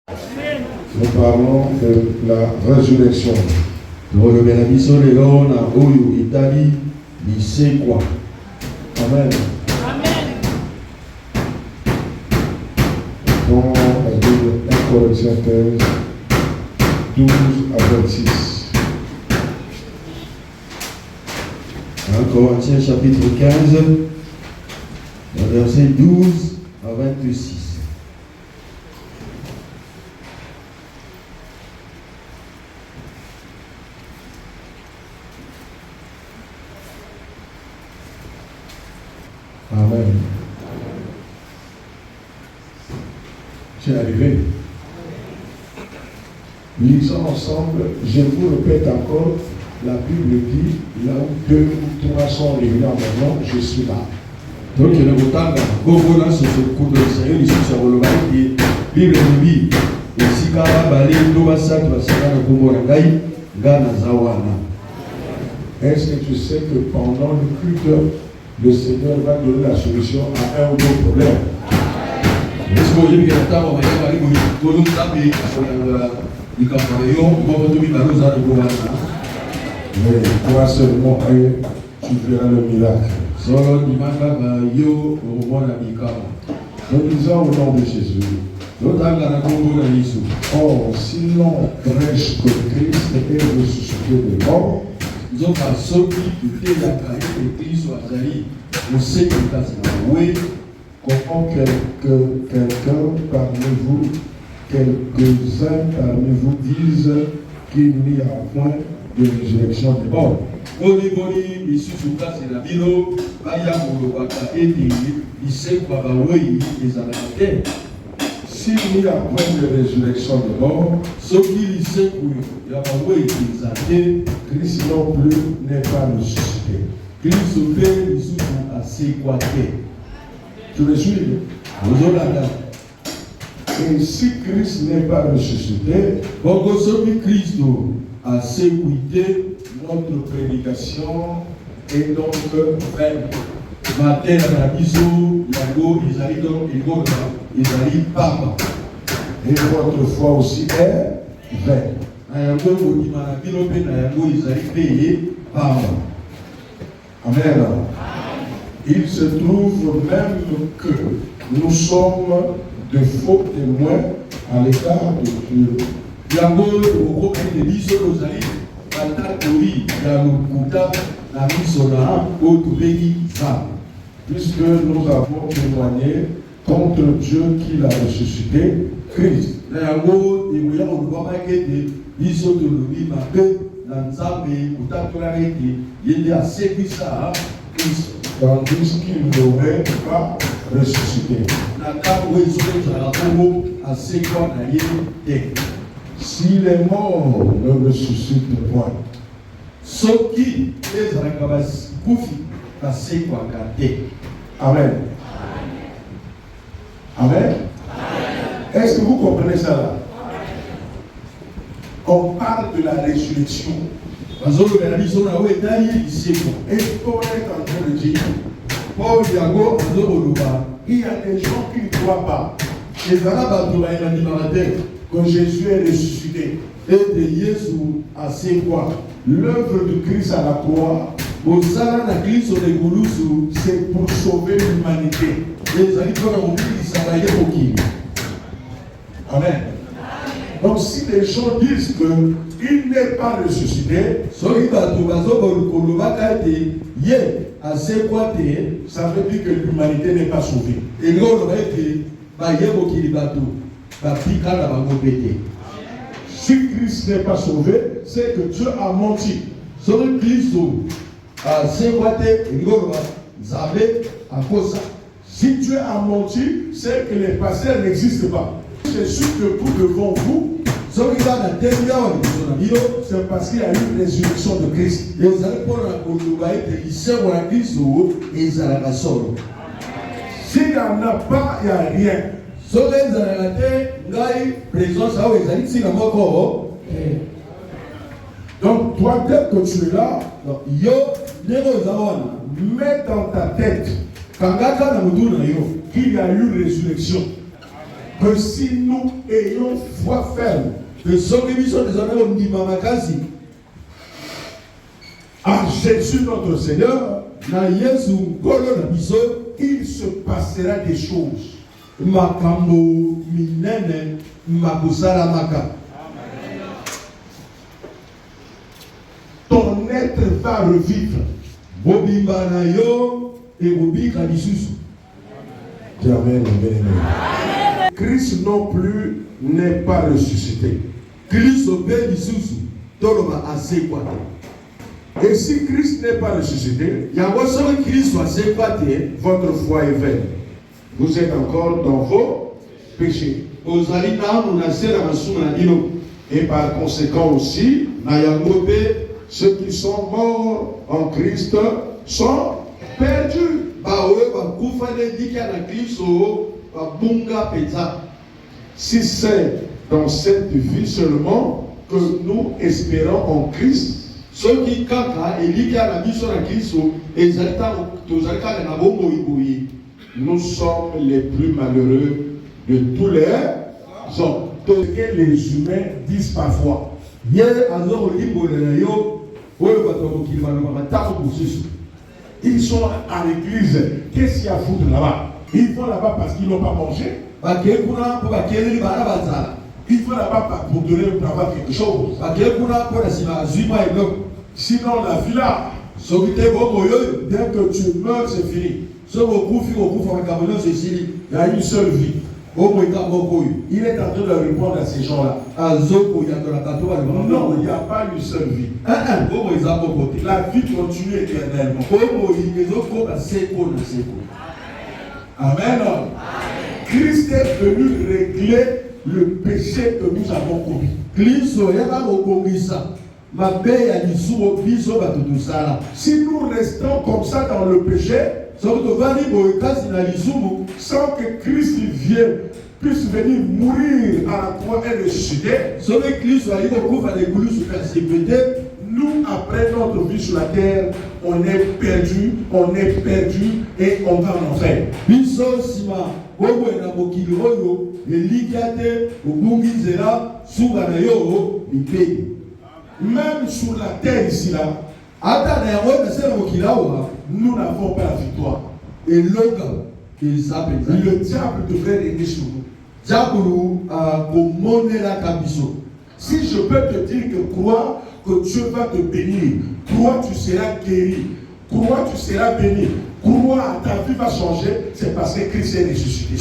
Nous parlons de la résurrection. Amen. Dans la Bible 1 Corinthiens 15, 12 à 26. 1 Corinthiens chapitre 15, verset 12 à 26. Amen. C'est arrivé. Lisons ensemble. Je vous répète encore, la Bible dit, là où 2 ou 3 sont réunis en mon nom, je suis là. Donc, il y a un temps, il y a ce coup de Seigneur, il y a Bible, Bible, et si tu as balé, tu vas ça, tu vas ça, est-ce que tu sais que pendant le culte, le Seigneur va donner la solution à un ou deux problèmes? Mais toi seulement, tu verras le miracle. Nous disons au nom de Jésus. Oh, si l'on prêche que Christ est ressuscité des morts, comment quelqu'un parmi vous, quelques-uns parmi vous disent qu'il n'y a point de résurrection des morts? S'il n'y a point de résurrection des morts, Christ non plus n'est pas ressuscité. Tu me suis? Et si Christ n'est pas ressuscité, notre prédication est donc vaine. Et votre foi aussi est vaine. Amen. Il se trouve même que nous sommes de faux témoins à l'égard de Dieu. Puisque nous avons témoigné contre Dieu qui l'a ressuscité, Christ. Tandis qu'il n'aurait pas ressuscité. Si les morts ne ressuscitent point, Amen. Amen. Est-ce que vous comprenez ça là? On parle de la résurrection. Et Paul est en train de dire, il y a des gens qui ne croient pas que Jésus est ressuscité. L'œuvre de Christ à la croix, c'est pour sauver l'humanité. Amen. Donc si les gens disent qu'il n'est pas ressuscité, ça veut dire que l'humanité n'est pas sauvée. Si Christ n'est pas sauvé, c'est que Dieu a menti. Si Dieu a menti, c'est que les pasteurs n'existent pas. C'est sûr que pour devant vous, c'est parce qu'il y a eu une résurrection de Christ. S'il n'y en a pas, il n'y a rien. Donc toi, dès que tu es là, mets dans ta tête qu'il y a eu résurrection. que si nous ayons foi ferme à Jésus notre Seigneur, il se passera des choses. Ton être va revivre. Amen. Christ non plus n'est pas ressuscité. Et si Christ n'est pas ressuscité, votre foi est vaine. Vous êtes encore dans vos péchés. Et par conséquent aussi, ceux qui sont morts en Christ sont perdus. Si c'est dans cette vie seulement que nous espérons en Christ, nous sommes les plus malheureux de tous les hommes. Ce que les humains disent parfois. Ils sont à l'église. Qu'est-ce qu'il y a à foutre là-bas? Ils vont là-bas parce qu'ils n'ont pas mangé. Ils vont là-bas pour donner au travail quelque chose. Sinon, la vie là, dès que tu meurs, c'est fini. Il y a une seule vie. Il est en train de répondre à ces gens-là. Non, il n'y a pas une seule vie. La vie continue éternellement. Amen. Christ est venu régler le péché que nous avons commis. Si nous restons comme ça dans le péché, sans que Christ puisse venir mourir à la croix et ressusciter, nous, après notre vie sur la terre, on est perdu et on va en enfer. Même sur la terre ici là, nous n'avons pas la victoire. Le diable devrait régner sur nous. Si je peux te dire que crois que Dieu va te bénir, crois tu seras guéri, crois tu seras béni, crois ta vie va changer, c'est parce que Christ est ressuscité.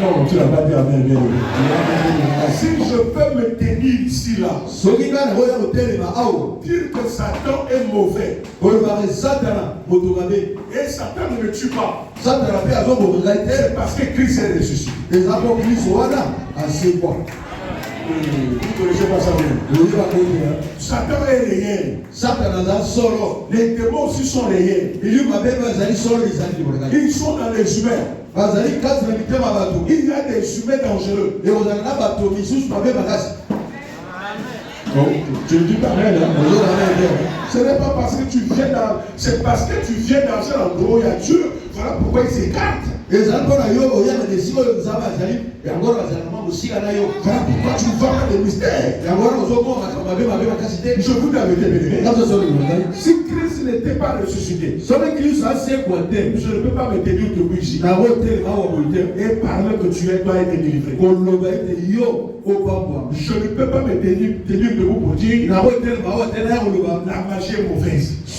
Non, tu n'as pas dit amen. Si je peux me tenir ici là, dire que Satan est mauvais, et Satan ne me tue pas, c'est parce que Christ est ressuscité. Vous ne connaissez pas ça bien. Satan est réel. Les démons aussi sont réels. Ils sont dans les humains. Il y a des humains dangereux. Tu ne dis pas rien. Ce n'est pas parce que tu viens dans. C'est parce que tu viens dans un endroit où il y a Dieu. Voilà pourquoi il s'écarte. Voilà pourquoi tu vois des mystères. Je vous l'avais dit. Si Christ n'était pas ressuscité, je ne peux pas me tenir debout ici et parler que tu dois être délivré. Je ne peux pas me tenir debout pour dire la magie est mauvaise. Tu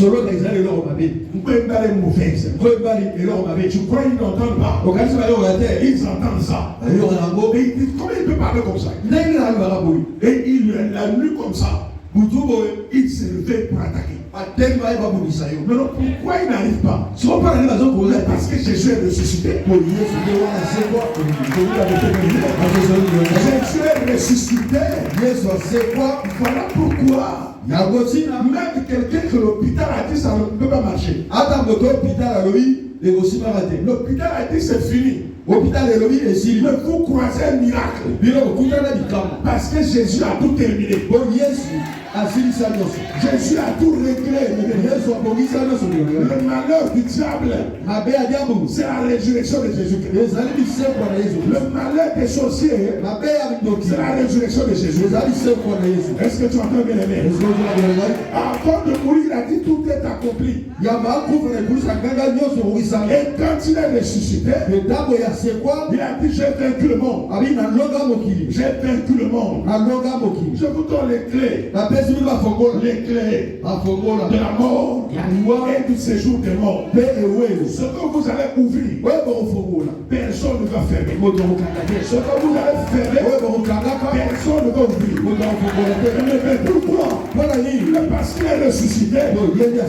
crois qu'ils n'entendent pas? Ils entendent ça. Comment il peut parler comme ça? Et il l'a lu comme ça. Il s'est levé pour attaquer. Mais non, pourquoi il n'arrive pas? Parce que Jésus est ressuscité. Jésus est ressuscité. Voilà pourquoi même quelqu'un que l'hôpital a dit ça ne peut pas marcher. L'hôpital a dit c'est fini. Mais vous croisez un miracle. Parce que Jésus a tout terminé. Jésus a tout réglé. Le malheur du diable, c'est la résurrection de Jésus-Christ. Le malheur des sorciers, c'est la résurrection de Jésus. Est-ce que tu entends bien aimé? Avant de mourir, il a dit tout est accompli. Et quand il est ressuscité, il a dit j'ai vaincu le monde. J'ai vaincu le monde. Je vous donne les clés. Les clés de la mort et du séjour des morts. Ce que vous allez ouvrir, personne ne va fermer. Ce que vous allez fermer, personne ne va ouvrir. Mais pourquoi? Parce qu'il est ressuscité. Il n'est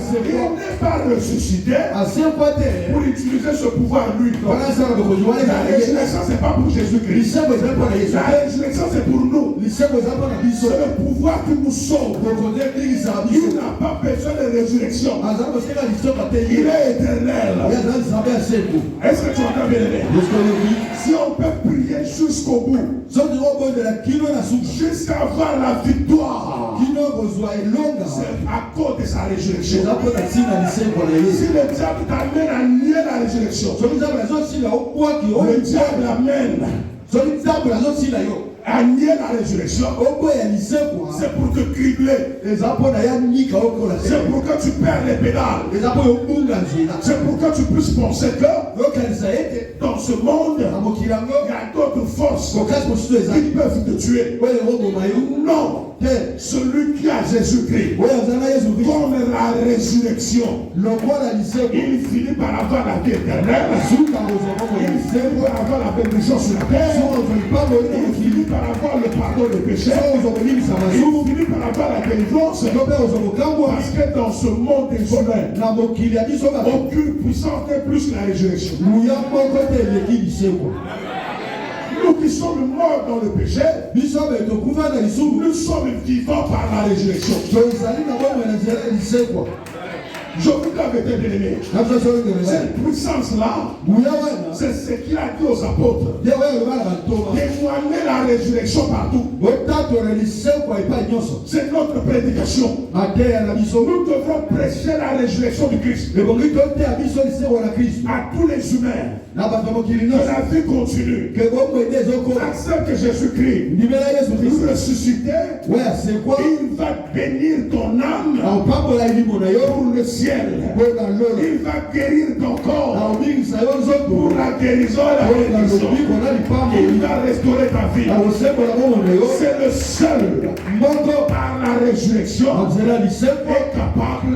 pas ressuscité pour utiliser ce pouvoir lui. La résurrection, ce n'est pas pour Jésus-Christ. La résurrection, c'est pour nous. C'est le pouvoir qui nous sauve. Il n'a pas besoin de résurrection. Il est éternel. Est-ce que tu entends bien? Si on peut prier jusqu'au bout, jusqu'à avoir la victoire, c'est à cause de sa résurrection. Si le diable t'amène à nier la résurrection, le diable amène à nier la résurrection, c'est pour te cribler. C'est pour que tu perds les pédales. C'est pour que tu puisses penser que dans ce monde, il y a d'autres forces qui peuvent te tuer. Non. Celui qui a Jésus-Christ, comme la résurrection, il finit par avoir la vie éternelle. Il finit par avoir la bénédiction sur la terre. Il finit par avoir le pardon des péchés. Il finit par avoir la délivrance. Parce que dans ce monde des humains, aucune puissance n'est plus que la résurrection. Nous qui sommes morts dans le péché, nous sommes vivants par la résurrection. Je vous l'avais bien-aimé. Cette puissance-là, c'est ce qu'il a dit aux apôtres. Témoigner la résurrection partout. C'est notre prédication. Nous devrons prêcher la résurrection du Christ à tous les humains. Que la vie continue. Accepte Jésus-Christ. Vous ressusciter. Il va bénir ton âme pour le ciel. Il va guérir ton corps pour la guérison et la bénédiction. Il va restaurer ta vie. C'est le seul par la résurrection est capable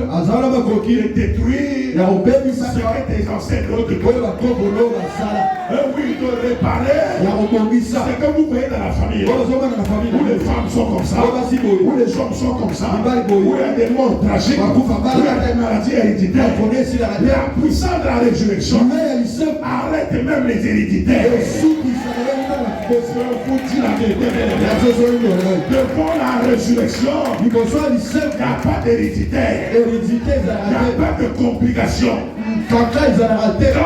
de détruire ce que tes ancêtres te donnent. Oui, de réparer ce que vous voyez dans la famille. Où les femmes sont comme ça, où les hommes sont comme ça, où il y a des morts tragiques, où il y a des maladies héréditaires. La puissance de la résurrection arrête même les héréditaires. Je vous dis la vérité. Devant la résurrection, il n'y a pas d'héréditaire. Il n'y a pas de complications. Quand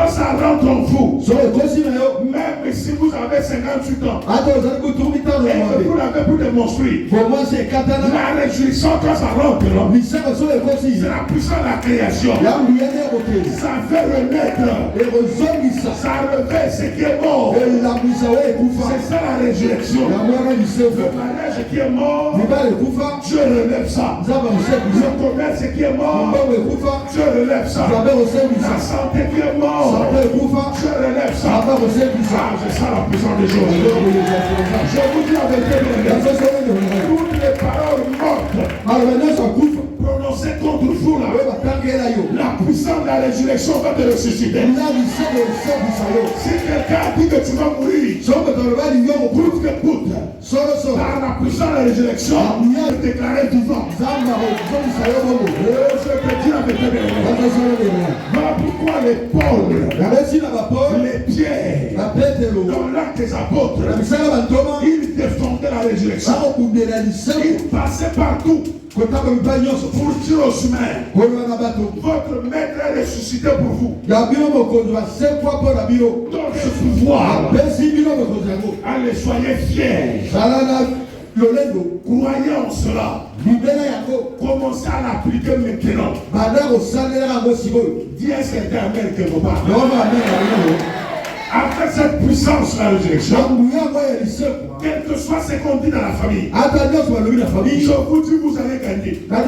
ça rentre en vous, même si vous avez 58 ans et que vous n'avez plus de monstrues, la résurrection quand ça rentre, c'est la puissance de la création. Ça fait renaître. Ça réveille ce qui est mort. C'est ça la résurrection. Le mariage qui est mort, Dieu relève ça. Le commerce qui est mort, Dieu relève ça. La santé qui est mort, Dieu relève ça. C'est ça la puissance des choses. Je vous dis la vérité, toutes les paroles mortes prononcées contre vous, la puissance de la résurrection va te ressusciter. Si quelqu'un a dit que tu vas mourir, coûte que coûte, par la puissance de la résurrection, il est déclaré vivant. Je te dis la vérité. Voilà pourquoi les Paul, les Pierre, dans l'acte des apôtres, ils défendaient la résurrection. Ils passaient partout. pour dire au chemin, votre maître est ressuscité pour vous. Dans ce pouvoir, allez, soyez fiers. Croyez en cela. Commencez à l'appliquer maintenant. Dis à cet amen quelque part. Après cette puissance, la résurrection, quel que soit ce qu'on dit dans la famille, je vous dis, vous allez gagner. Il m'a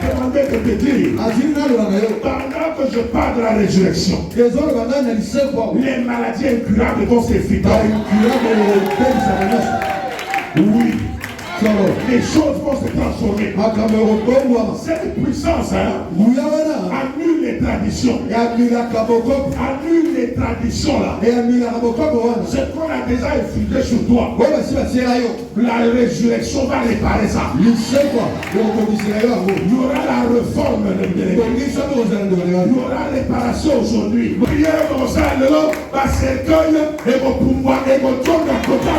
demandé de te dire, pendant que je parle de la résurrection, les maladies incurables vont s'effriter. Oui. Les choses vont se transformer. Cette puissance annule les traditions. Annule les traditions là. Ce qu'on a déjà effrité sur toi. La résurrection va réparer ça. Il y aura la réforme. Il y aura réparation aujourd'hui. Prière comme ça, va s'écueil et vos pouvoirs et vos tours à côté.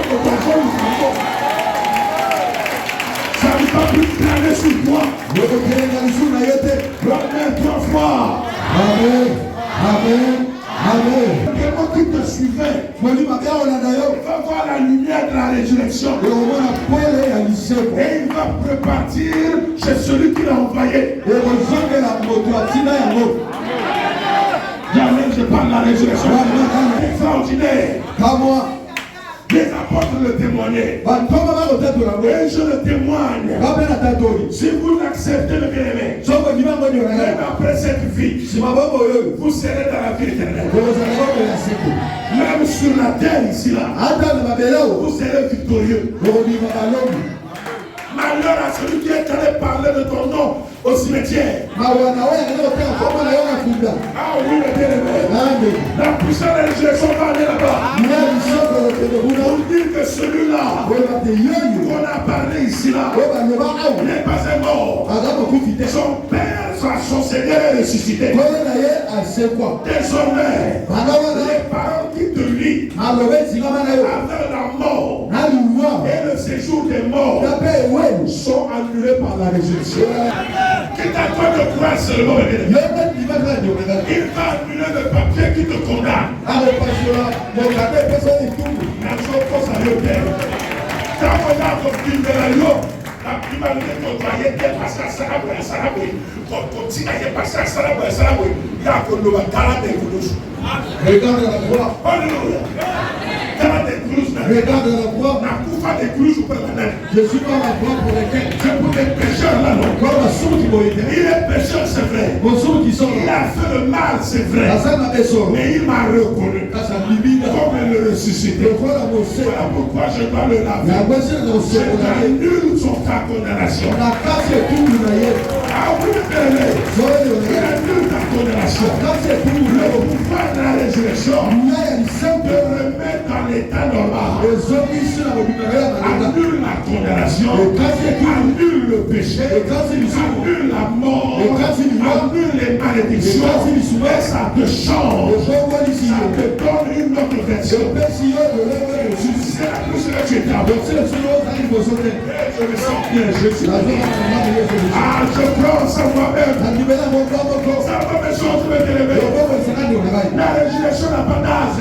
Ça ne va plus planer sur toi. Amen, 3 fois. Amen. Amen. Amen. Quelqu'un qui te suivait, va voir la lumière de la résurrection. Et il va repartir chez celui qui l'a envoyé. Amen, je parle de la résurrection. Extraordinaire. Les apôtres le témoignaient. Et je le témoigne. Si vous l'acceptez, le bien-aimé, même après cette vie, vous serez dans la vie éternelle. Même sur la terre ici, là, vous serez victorieux. Malheur à celui qui est allé parler de ton nom au cimetière. Ah oui, le bien-aimé. La puissance de la résurrection va aller là-bas. Pour dire que celui-là qu'on a parlé ici là n'est pas un mort. Son père, son Seigneur est ressuscité. Désormais, les paroles qui te lient avec la mort et le séjour des morts sont annulés par la résurrection. Quitte à toi de croire seulement, il va annuler le papier qui te condamne. Regarde la croix. Regarde la croix. Je suis pas la croix pour lesquels. C'est pour les pécheurs là, non. Il est pécheur, c'est vrai. Il a fait le mal, c'est vrai. Mais il m'a reconnu comme le ressuscité. Voilà pourquoi je dois le laver. Je annule ta condamnation. Ah oui, il annule ta condamnation. Le pouvoir de la résurrection te remet dans l'état normal. Annule la condamnation, annule le péché, annule la mort, annule les malédictions, et ça te change, ça te donne une autre version. C'est la plus que tu es capable. Je me sens bien, je suis là. Ah, je prends ça moi-même. Ça va me changer de l'élever. La résurrection n'a pas d'âge.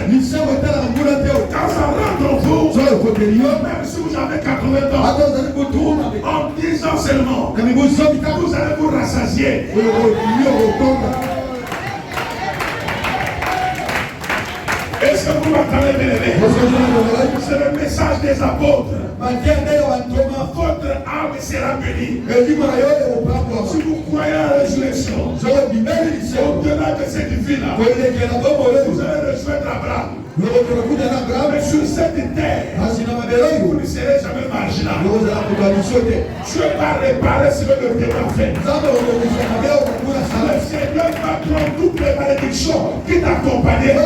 Quand ça rentre en vous, même si vous avez 80 ans, en 10 ans seulement, vous allez vous rassasier. Est-ce que vous m'entendez, bien aimé? C'est le message des apôtres. Votre âme sera bénie. Si vous croyez à la résurrection, au-delà de cette vie-là, vous allez rejoindre Abraham. Mais sur cette terre, vous ne serez jamais marginal. Dieu va réparer ce que le démon fait. Le Seigneur va prendre toutes les malédictions qui t'accompagnaient. Il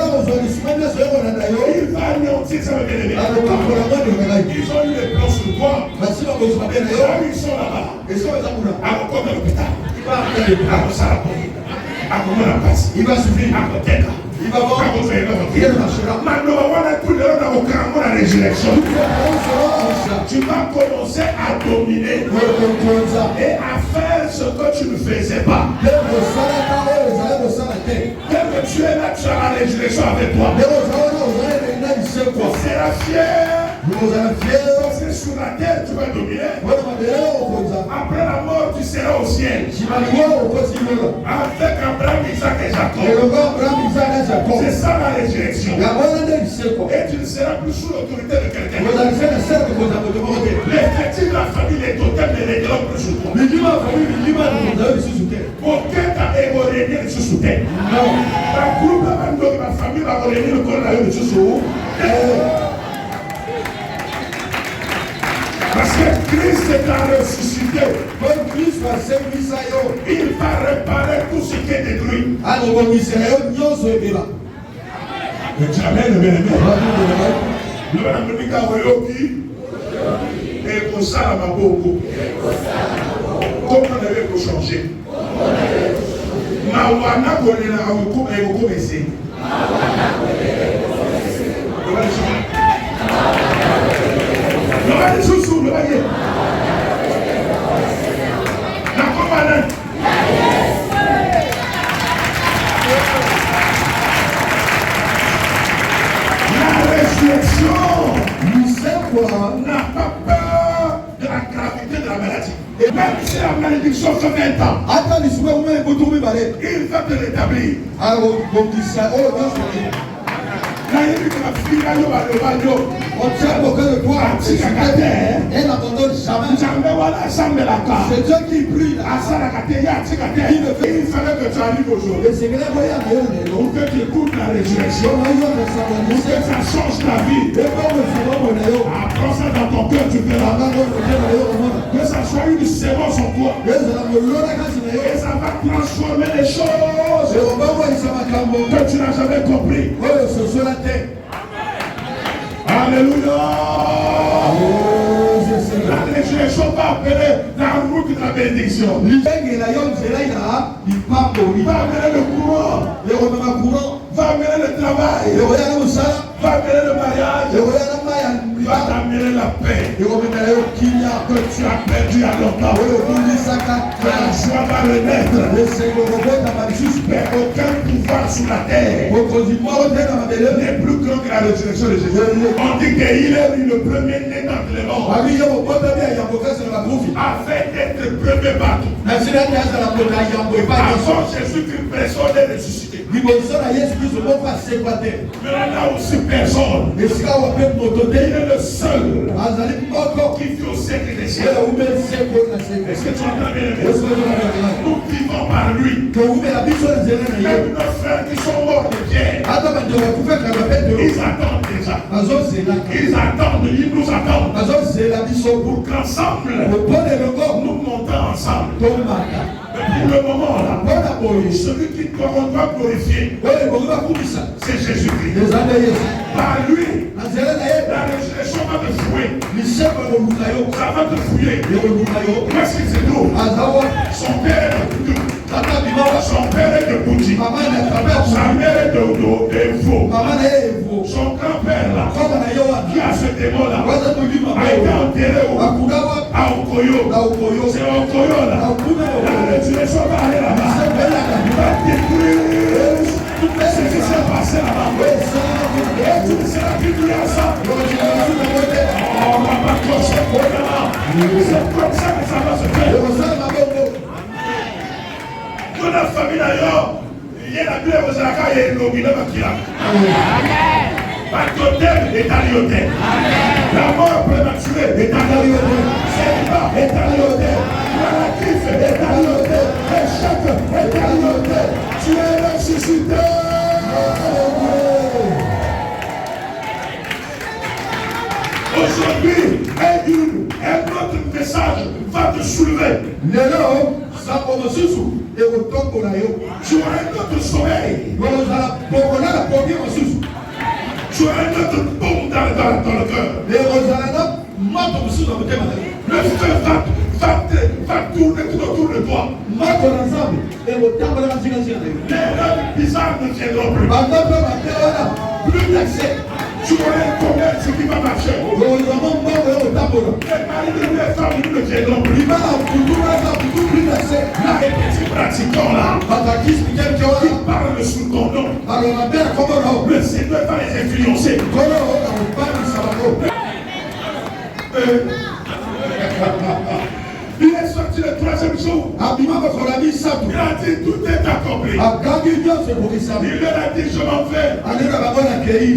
va anéantir ça, bien aimé. Ils ont eu les plans sur toi. Là, ils sont là-bas. Alors, comme l'hôpital. Il va suffire. Il va voir. Rien ne marchera. La résurrection. Tu vas commencer à dominer et à faire ce que tu ne faisais pas. Dès que tu es là, tu as la résurrection avec toi. Tu seras fier. Parce que sur la terre, tu vas dominer. Après la mort, tu seras au ciel. Avec Abraham, Isaac et Jacob. C'est ça la résurrection. Et tu ne seras plus sous l'autorité de quelqu'un. L'effectif de la famille, les totems ne régleront plus sur toi. Aucun t'a évolué sous terre. Ta groupe, ma famille va régler le coronavirus sous parce que Christ est à ressuscité. Comme Christ va servir, il va réparer tout ce qui est détruit. Jamais ne m'aime. Et pour ça, ma beaucoup. Comment on avait pour changer? Mawana Kolena Awuko et Woko Messé. Le voyez sous le voyez. La commandante. La résurrection n'a pas peur de la gravité de la maladie. Et même si la malédiction se met un temps, il va te rétablir. Elle n'abandonne jamais. C'est Dieu qui prie. Il fallait que tu arrives aujourd'hui. Pour que tu écoutes la résurrection. Pour que ça change ta vie. Apprends ça dans ton cœur, tu verras. Que ça soit une sémence en toi. Et ça va transformer les choses que tu n'as jamais compris. Alléluia. La résurrection va appeler la route de la bénédiction. Il va amener le courant. Va amener le travail. Va amener le mariage. Va t'amener la paix que tu as perdu à longtemps. La joie va renaître. Mais aucun pouvoir sur la terre n'est plus grand que la résurrection de Jésus. On dit qu'il est le premier né d'entre les morts. Afin d'être le premier battu. Avant Jésus-Christ, personne n'est ressuscité. Mais là aussi personne. Il est le seul qui vit au siècle des siècles. Est-ce que tu entends bien? Nous vivons par lui. Même nos frères qui sont morts de pierre, ils attendent déjà. Ils attendent, ils nous attendent pour qu'ensemble nous montons ensemble. Pour le moment là, celui qui doit glorifier, c'est Jésus-Christ. Par lui, la résurrection va te fouiller. Ça va te fouiller. Parce que c'est tout. Son père est de tout. Son père est de Bouti. Sa mère est de faux. Son grand-père là, qui a ce démon là, a été enterré à Okoyo. C'est Okoyo là. La résurrection va aller là-bas. Il va détruire ce qui s'est passé là-bas. Et tu ne seras plus lié à ça. On va pas clocher pour là. C'est comme ça que ça va se faire. Dans la famille d'ailleurs, il y a la pluie aux accords et il y a une Par totem est allé au terre. La mort prématurée est allée au terre. Celle-là est allée au terre. Maladif est allé au terre. L'échec est allé au terre. Tu es ressuscité. Aujourd'hui, un autre message va te soulever. Tu auras un autre sommeil. Tu auras un autre bombe dans le cœur. Le feu va tourner tout autour de toi. rêves bizarres ne viendront plus. Plus d'accès. Tu connais combien ce qui va marcher. Les maris de les femmes ne viendront plus. Là, les petits pratiquants là, qui parlent sous ton nom, le Seigneur va les influencer. Il est sorti le troisième jour. Il a dit tout est accompli. Il leur a dit je m'en vais.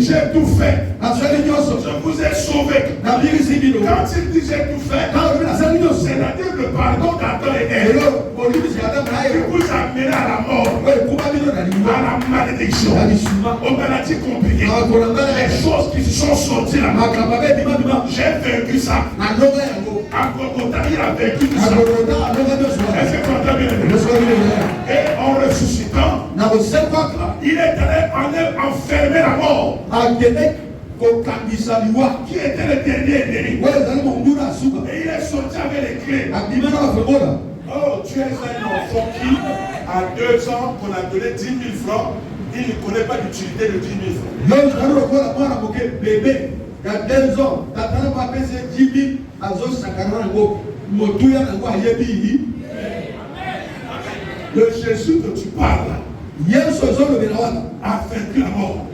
J'ai tout fait. Je vous ai sauvé. Quand il dit j'ai tout fait, c'est-à-dire le pardon d'Adam et Ève. Il vous a amené à la mort, à la malédiction, aux maladies compliquées, les choses qui sont sorties là. J'ai vaincu ça. À Golgotha, il a vécu tout ça. Est-ce que tu entends bien? Et en ressuscitant, il est allé enfermer la mort. Qui était le dernier ennemi. Et il est sorti avec les clés. Oh, tu es un enfant qui, à 2 ans, qu'on a donné 10 000 francs, il ne connaît pas l'utilité de 10 000 francs. Il y a 2 ans, tu as pas payé 10 000 à le Jésus que tu parles a vaincu la mort.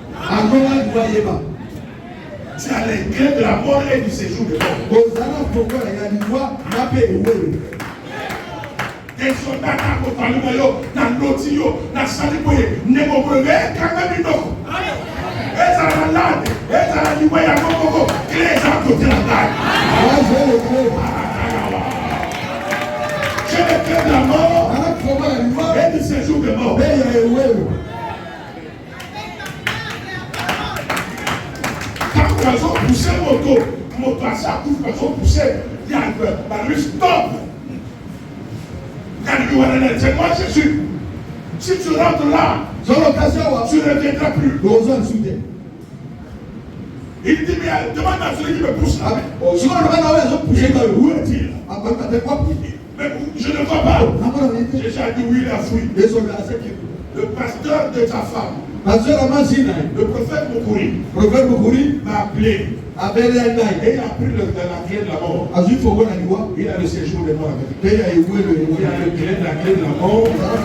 Tu as les clés de la mort et du séjour de mort. Des soldats dans l'audio, dans le saliboye, ne m'ouvrez quand même une autre. Et ça la lade, et ça la liboye à Mokoko, clés à côté de la taille. J'ai les clés de la mort et du séjour de mort. Quand ils ont poussé moto à sa coupe, quand ils ont poussé, il y a un peu, lui stop. C'est moi Jésus. Si tu rentres là, tu ne reviendras plus. Il dit, mais demande à celui qui me pousse là. Où est-il? Mais je ne vois pas. J'ai déjà dit oui, il a fui. Le pasteur de ta femme, le prophète Mokouri, m'a appelé. Et il a pris la clé de la mort. Il a le séjour de mort avec lui. Il a la clé de la mort.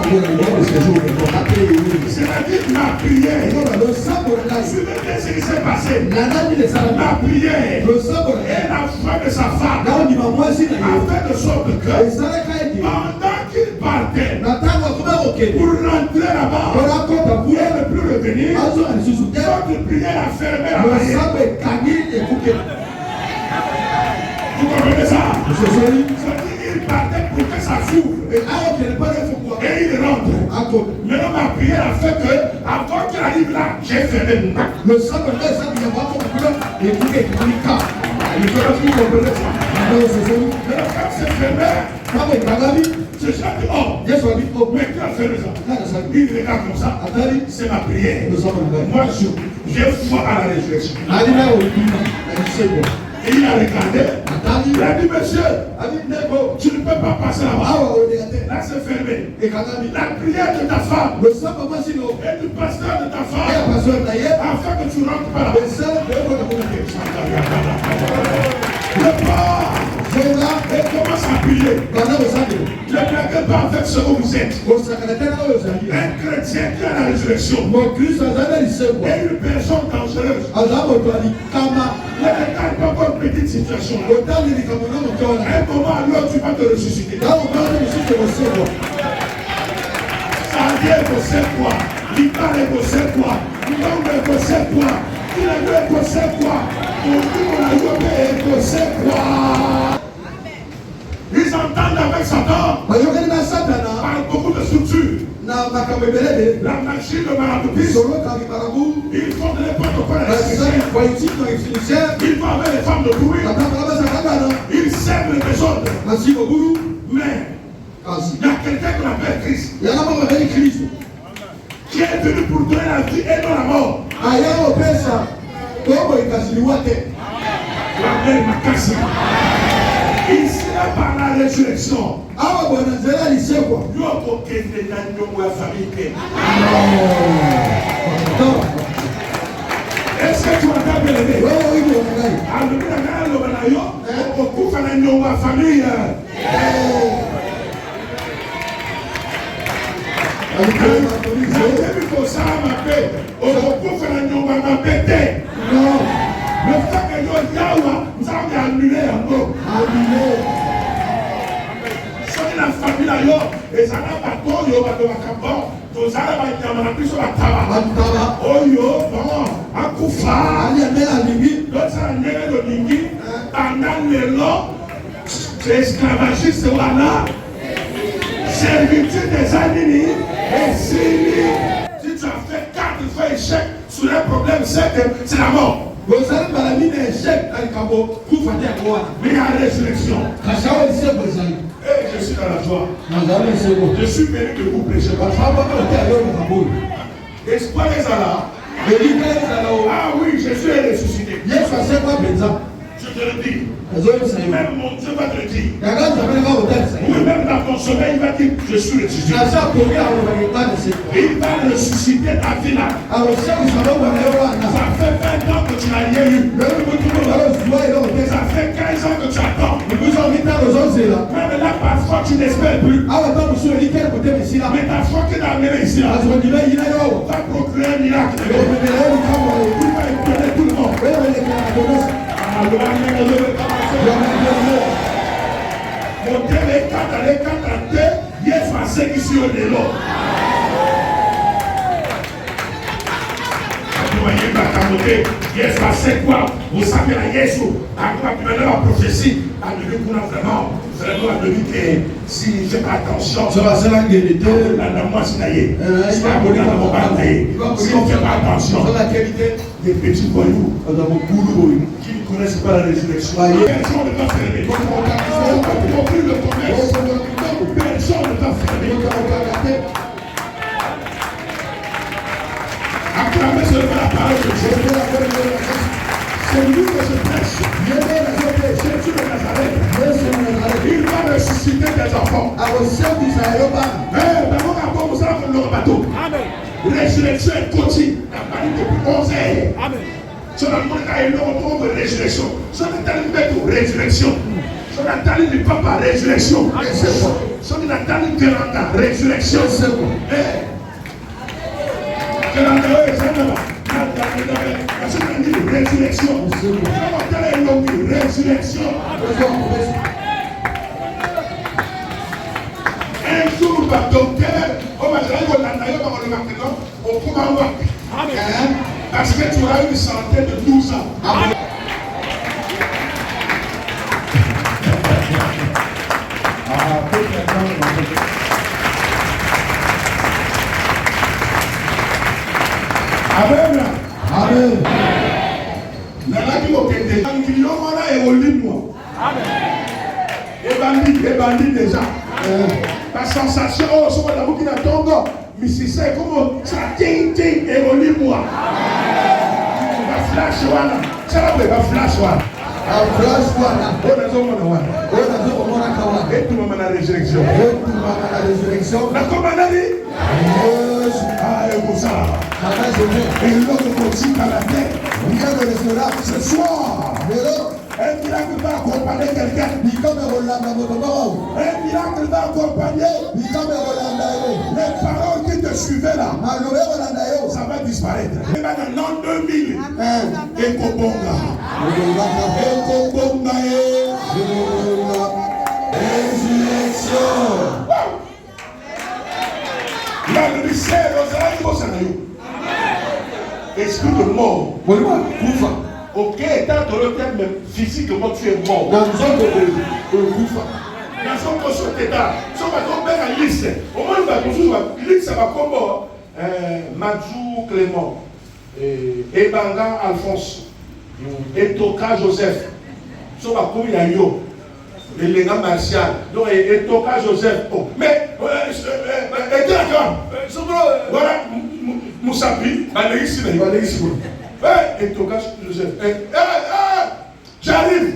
Il a le séjour de mort. C'est-à-dire ma prière. Tu veux dire ce qui s'est passé? Ma prière et la foi de sa femme a fait de sorte que pendant qu'il partait pour rentrer là-bas et ne plus revenir, notre prière a fermé la barrière. Vous comprenez ça? Il partait pour que ça s'ouvre. Et il rentre. Maintenant, ma prière a fait que, avant qu'il arrive là, j'ai fermé mon bac. Il faut que vous compreniez ça. Maintenant, quand c'est fermé, c'est ça dit, oh, mais qui a fermé ça? Il regarde comme ça. C'est ma prière. Moi, j'ai foi à la résurrection. Et il a regardé. Il a dit, monsieur, tu ne peux pas passer là-bas. Là, c'est fermé. La prière de ta femme et du pasteur de ta femme, afin que tu rentres par là. Le pas et commence à prier. Ne blaguez pas avec ce que vous êtes. Un chrétien qui a la résurrection et une personne dangereuse. Ne regarde pas comme petite situation. Un moment alors tu vas te ressusciter. Ça vient possède quoi? L'Ital est possède quoi? L'homme est possède quoi? Il a vu possède quoi? Ils entendent avec Satan par beaucoup de structures. La machine de maraboutisme. Ils font de n'importe quoi. Ils vont avec les femmes de bruit. Ils sèment les désordres. Mais il y a quelqu'un qu'on appelle Christ. Qui est venu pour donner la vie et non la mort. La mère m'a cassé. Ici, par la la résurrection. Ah, bon, Nazéla, il sait quoi? Il y a aucun famille. Non. Est-ce que tu m'entends bien aimé? Oui, oui, oui. Alors, beaucoup de famille. Non. Le fait que nous avons annulé un mot. Si la famille là, et ça n'a pas de yo, tout ça va être plus sur la table. Oh yo, bon, à Koufa, l'autre ça a négé le Lingi, pendant les lots, c'est esclavagiste, voilà. Servitude des animés, et si tu as fait 4 fois échec sur un problème, c'est la mort. Mais il y a la résurrection. Et je suis dans la joie. Je suis venu que vous prêchez. Espoir est là. Ah oui, Jésus est ressuscité. Je te le dis. Même mon Dieu va te le dire. Oui, même dans ton sommeil, il va dire je suis ressuscité. Il va ressusciter ta vie là. Ça fait 20 ans que tu n'as rien eu. Ça fait 15 ans que tu attends. Même là, parfois, tu n'espères plus. Mais ta foi qui t'a amené ici là, va procurer un miracle. Il va étonner tout le monde. Motele kata Yesu asekisi yo lelo. Yesu asekwa osapi na Yesu akapimela la prophétie ademi kuna vraiment ademi que si je fais attention na moi sinaye si on fait pas attention des petits voyous qui ne connaissent pas la résurrection. Personne ne va fermer. Plus le commerce. Personne ne va fermer. Acclamez seulement la parole de Dieu. C'est lui que je prêche. Jésus de Nazareth. Il va ressusciter des enfants. D'abord, vous allez faire le bateau. Résurrection est continue. La parole depuis 11 heures. Amen. Sur le monde, il y a une résurrection. Sur le talent de résurrection. Sur le talent du papa, résurrection. Sur le talent de Véranda, résurrection. Véranda, résurrection. Résurrection. Un jour, le docteur, on va parce que tu auras une santé de 12 ans. Amen. Amen. Amen. Et bandit déjà. La sensation, oh, ce qu'on a beaucoup de tongo. Mais si c'est comme ça, ting, évolue moi. Va flash one. Ça va flash one. Flash one. Et tout le monde a la résurrection. La commandée. Ah, et pour ça. Et l'autre continue à la tête. Ce soir. Un miracle va accompagner quelqu'un. Un miracle va accompagner. Les paroles qui te suivaient là, ça va disparaître. Et maintenant, en 2000, Ekobonga. Ekobonga. Résurrection. La misère, esprit de mort. Ok, étant dans le terme physiquement, tu es mort. Dans son état, si on va tomber en liste, au moins on va toujours liste, ça va comme Madjou Clément, Ebanga Alphonse, Etoka Joseph, si on va comme Yayo, Elenga Martial, donc Etoka Joseph. Mais, voilà, Moussapi, Etoka Joseph. J'arrive.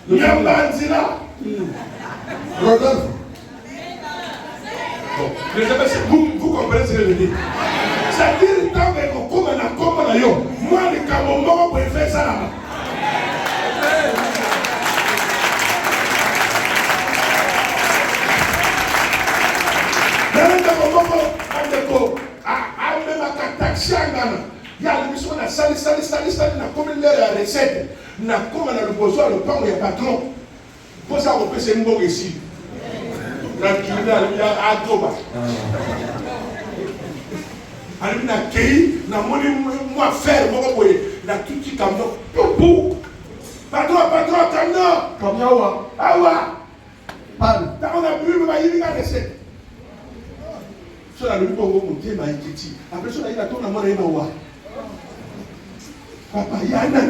Nyambanzila. Rodolphe. Vous comprenez ce que je dis? C'est-à-dire, tant qu'on a comme moi, les Camerounais, on peut faire ça là-bas. Il y a une mission, on a sali, on a combien de recettes, on a combien de besoin, le pain, il y a patron. Pour ça, on peut se mourir ici. On a à Toba. Alors, on a accueilli, on a moi faire, on a tout petit camion. Pour. Patron, camion. Camion, Awa. On a bu, on a eu une recette. Sur la lune, on va monter, ma étiti. Après, sur la lune, on a mon émawa. Papa, Yana.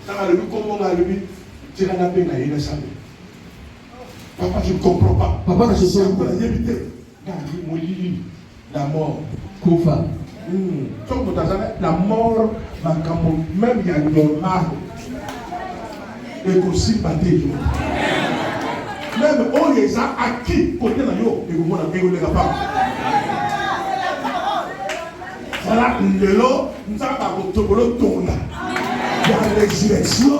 Dans la lune, comment on a lu, c'est la peine à y savoir. Papa, je ne comprends pas. Papa, je sais pas. La mort. Koufa. La mort, même il y a normal. Et aussi, bâtir. Même on les a acquis côté de yo et vous n'avez pas les pas. Voilà le lot, nous avons pas votre bolo tourna. Il y a la résurrection.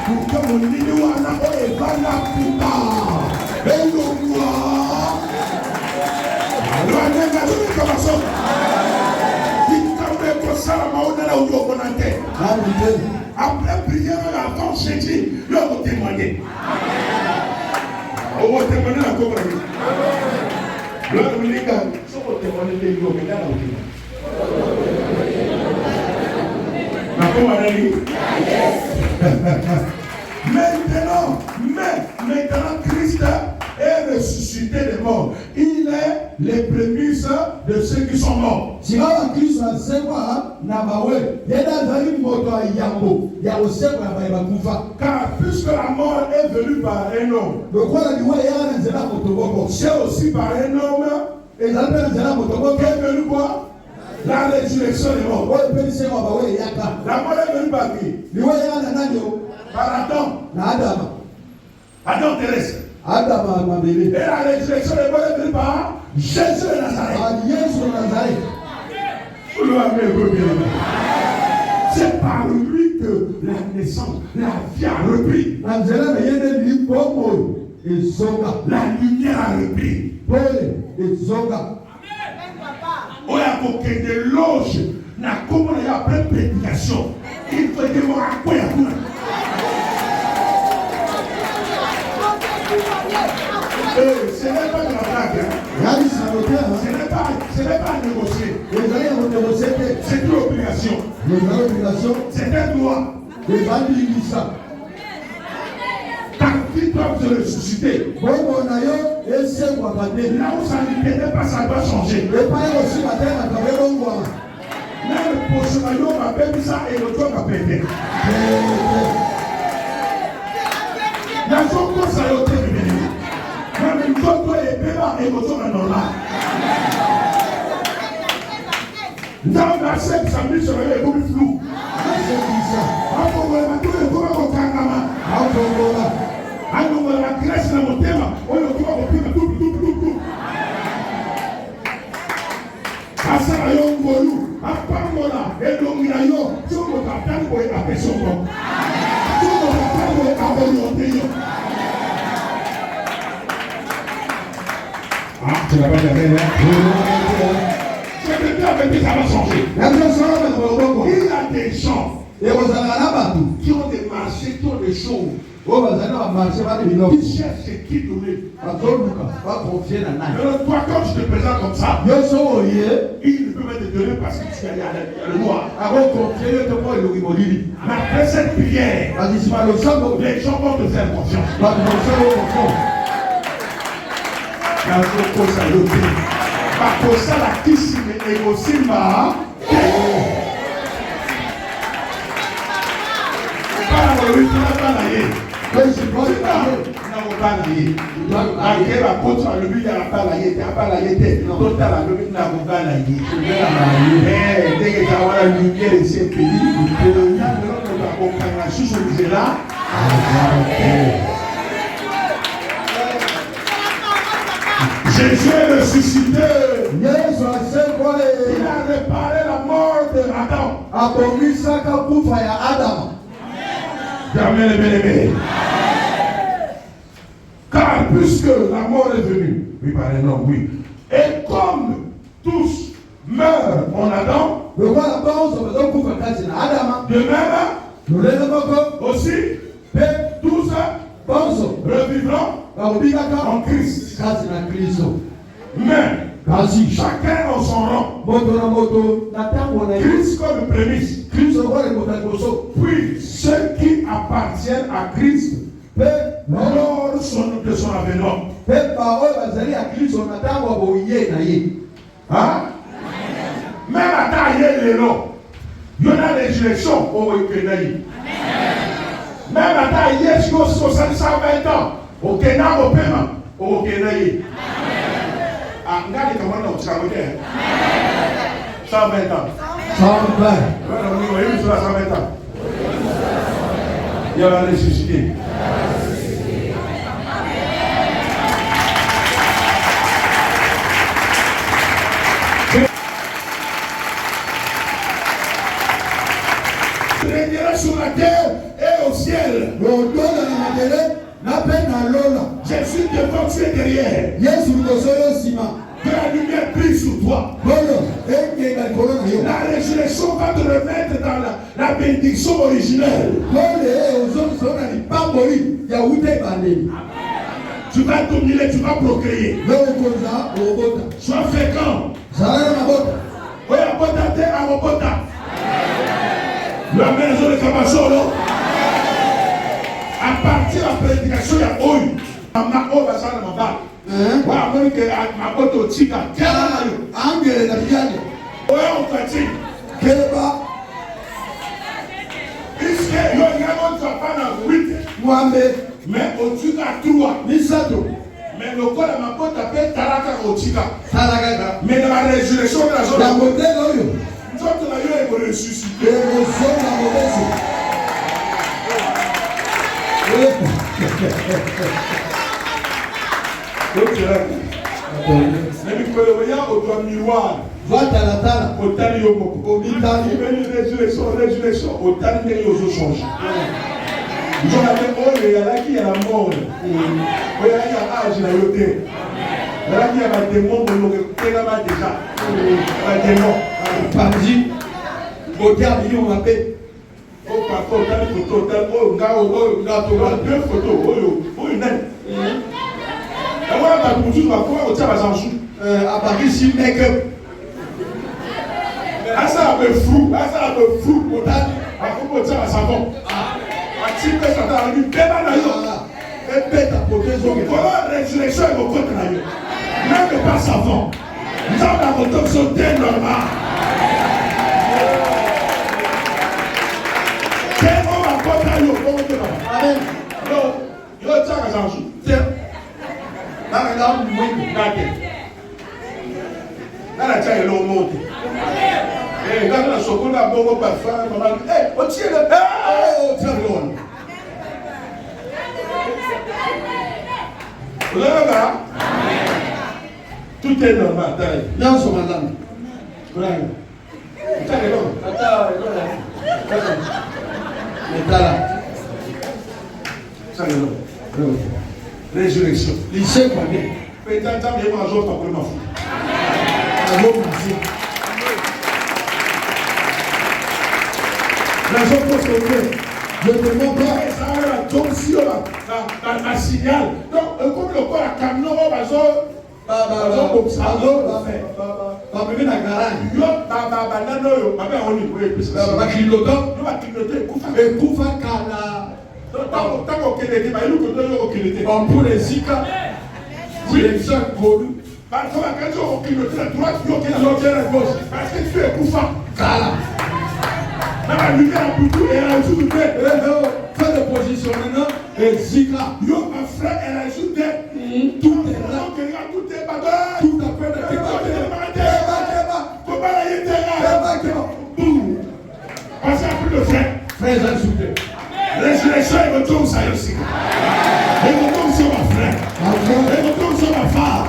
Pour que mon ligne wana o e va la puta. Et nous moi. Alors on est dans le commençons. Il quand même ça la main on a au connaté. Après prière avant jeudi, le vous témoigner. On va témoigner la compagnie. L'autre me dit que si on témoigne les gens, mais là, Maintenant, Christ est ressuscité des morts. Il est les prémices de ceux qui sont morts. Car puisque la mort est venue par un homme, c'est aussi par un homme et la est venue quoi? La résurrection des morts. La mort est venue par qui? Par Adam. Adam terrestre. Et la résurrection des morts est venue par Jésus de Nazareth. C'est par lui que la naissance, la vie a repris. La lumière a repris. On a coqué de loge. Na comment il y a plein de prédication. Il faut devoir à quoi il y a tout. Ce n'est pas de la blague. Ce n'est pas à négocier. C'est une obligation. C'est un droit. Ta vie doit se ressusciter. Là où ça n'était pas, ça doit changer. Même pour ce maillot, ma belle, ça et le toit m'a pété. La chose comme ça, il y a été révélée. Même le toit est péba et le toit est normal. Dans la scène, ça me dit, ça est beaucoup plus flou. La Grèce dans mon thème, on le trouve au plus tout. Asara yo ngolu, apangola, elongira yo, somo katango e apesoko. Somo katango e abonyote yo. Ah, tu n'as pas de rien. C'est bien avec ça va changer. Il y a des gens qui ont des marchés, qui ont des choses. Qui cherchent qui donner. Alors toi, quand je te présente comme ça, il ne peut pas te donner parce que tu es allé à le noir. Mais après cette prière, les gens vont te faire confiance. Parce que ça, la kiss est aussi ma. Jésus est ressuscité. Yesu asekwa Il a réparé la mort d'Adam. abomisaka kufa ya Adamu. Amen, amen. Car puisque la mort est venue, oui, par un homme, oui. Et comme tous meurent en Adam, de même, aussi, tous revivront en Christ. Mais, chacun en son rang. Christ comme prémisse. Puis, ceux qui appartiennent à Christ, lors de son avènement. Hein? Même à tailler les noms, il y a des résurrections au Kenya. Même à tailler 120 ans, au Kenya, au paiement, au Kenya. Ah, regardez comment on a 120 ans. 120. Oui, 120 ans. Il y a la ressuscité. Régnerait sur la terre et au ciel. Jésus devant, tu es derrière. Que la lumière brille sur toi. La résurrection va te remettre dans la bénédiction originelle. Tu vas dominer, tu vas procréer. Sois fécond. La maison de Kabasolo. À partir de la prédication, il y a Oyu. Amako Basana Maba. Wa Amérique Makoto Tika. Angele na vijana. Oya Okati. Keleba. Puisque il y a un autre papa dans 8. Mwambe. Mais au Tika 3. Misato. Mais le corps de Makoto appelle Taraka au Tika. Taraka. Mais dans la résurrection de la zone. La modèle Oyo. Nous avons ressuscité. Au miroir. Au tali au résurrection, au tali aux change. Nous avons il y a là qui a la mort. Il y a l'âge, il y a le thé. Là qui a des démons, on a déjà. Des démons. Pandi, beauté à million on appelle. Oh papa, t'as une photo, deux photos, oh une aide. Et voilà, t'as pour tout, comment on tient à s'en sous. À Paris, si make-up. Ah, ça un peu flou, on t'a dit, à comment on tient à savon. À type de ça, t'as dit, débat d'ailleurs. Et bête à côté, voilà, résurrection et vos côtes d'ailleurs. Même pas savon. Nous avons la photo sur des normales. Amen. Yo, tiens, à s'en sous. Tiens. Là, regarde, oui, regardez. Là, la tiens, elle est au monde. Et quand la chocolat a bon parfum, maman dit, hé, on tient le. Oh, tiens, le monde. Vous avez là? Tout est normal, d'ailleurs. Dans son madame. Voilà. Tiens, le monde. Attends, Tiens, le monde. Résurrection. Lycée, quoi. Peut-être que tu as un jour, tu as pris ma fou. La chose que je te montre, ça va la tombe sur la signal. Donc, comme le corps a camion, on va parce que tu es couffant. Dans la lumière, elle a ajouté. Fais le positionnement. Et Zika. Yo, ma frère, elle a ajouté. Tout est là. Tout est là. Tout a fait de parce qu'il n'y a plus de frère. Frère, j'ai ajouté. Résurrection, il retourne ça aussi. Il retourne sur ma frère. Il retourne sur ma femme.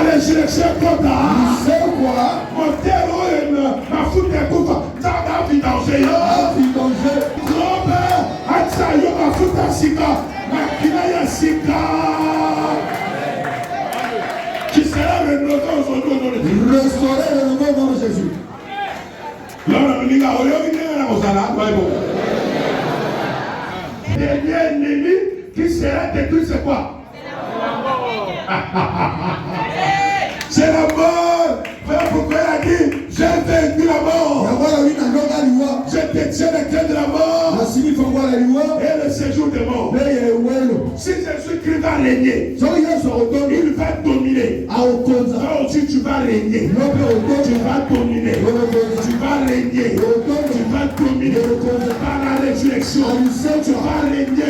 la résurrection kota. C'est quoi? Motero et ma foute est koufa. Tanda vidanger yo. Vidanger. Robert, atsa yo ma foute à sika. Ma kina ya sika. Qui sera rénové aujourd'hui au nom de Jésus. Restauré le nom de Jésus. L'homme n'a pas de dernier ennemi qui sera détruit, c'est quoi? C'est la mort. Voilà pourquoi il a dit, j'ai vaincu la mort. Je détiens les clés de la mort et le séjour des morts. Si Jésus-Christ va régner, il va dominer. Toi aussi tu vas régner. Tu vas dominer. Tu vas régner. Tu vas dominer. Par la résurrection, tu vas régner.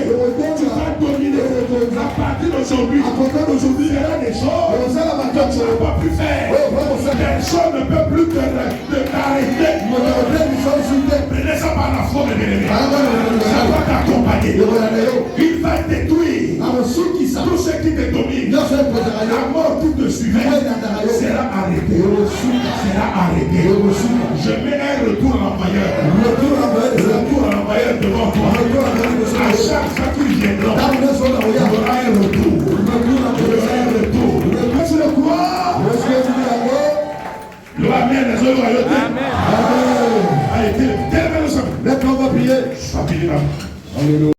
Tu vas dominer. À partir d'aujourd'hui, il y aura des choses que tu n'as pas pu faire. Personne ne peut plus t'arrêter. Prenez ça par la foi de l'ennemi. Ça va t'accompagner. Il va détruire tout ce qui te domine. La mort qui te suivait sera arrêtée. Sera arrêtée. Je mets un retour à l'employeur. Retour à l'employeur devant toi. À chaque fois qu'il viendra, il y aura un retour. Il y aura un retour. Tu le crois? Le Amen, les autres royautés. Amen. Allez, tellement nous sommes. Maintenant, on va prier. Alléluia.